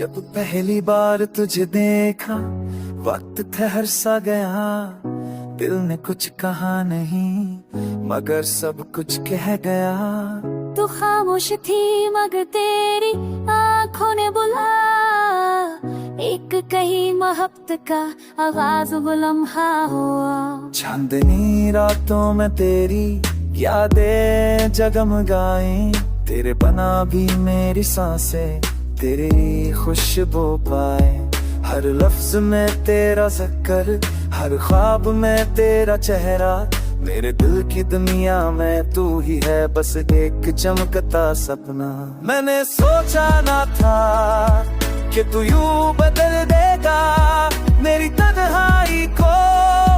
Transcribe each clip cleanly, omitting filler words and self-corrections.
जब पहली बार तुझे देखा वक्त ठहर सा गया, दिल ने कुछ कहा नहीं मगर सब कुछ कह गया। तू खामोश थी मगर तेरी आंखों ने बुला, एक कही मोहब्बत का आवाज वो लम्हा हुआ। चांदनी रातों में तेरी यादें जगमगाई, तेरे बना भी मेरी सांसें तेरी खुशबू पाए। हर लफ्ज में तेरा जिक्र, हर ख्वाब में तेरा चेहरा, मेरे दिल की दुनिया में तू ही है बस एक चमकता सपना। मैंने सोचा ना था कि तू यूं बदल देगा, मेरी तन्हाई को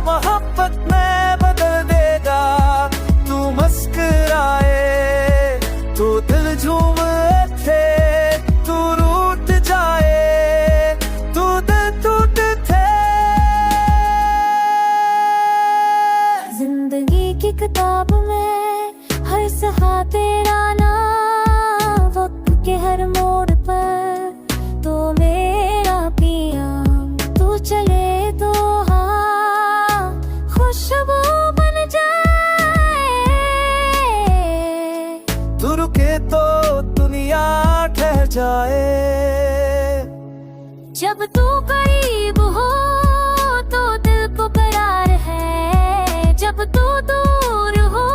मोहब्बत में बदल देगा। तू मुस्कुराए तू दिल झूम उठे, तू रूठ जाए तू दिल टूट थे। जिंदगी की किताब में हर सहा तेरा नाम, वक्त के हर मोड़ पर तो मेरा पिया। तू चले तो हाँ खुशबू बन जाए, तू रुके तो दुनिया ठहर जाए। जब तू करीब हो तो दिल को करार है, जब तू दूर हो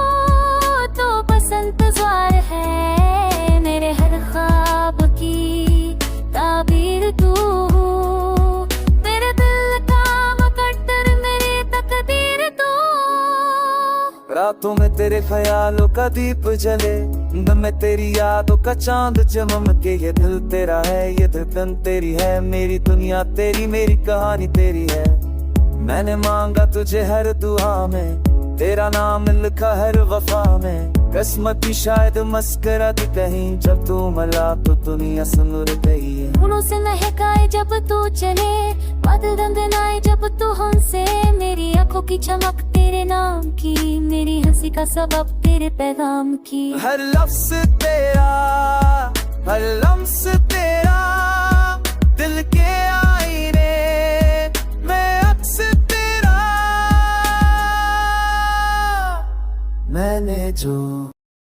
तो बस इंतजार है। मेरे हर ख्वाब की ताबीर तू, तेरे दिल का मुकद्दर मेरी तकदीर तू। रातों में तेरे ख्यालों का दीप जले, दिन में तेरी यादों का चांद चमके। ये दिल तेरा है ये धड़कन तेरी है, मेरी दुनिया तेरी मेरी कहानी तेरी है। मैंने मांगा तुझे हर दुआ में, तेरा नाम लिखा हर वफा में। किस्मत शायद मस्करा थी कहीं, जब तू मिला तो दुनिया सुनर गई है। फूलों से महकाए जब तू चले, बादल दंदनाए जब तू हमसे। मेरी आंखों की चमक तेरे नाम की, मेरी हंसी का सबब तेरे पैगाम की। हर लफ्ज तेरा हर लम्स तेरा, दिल के आईने में अक्स तेरा। मैंने जो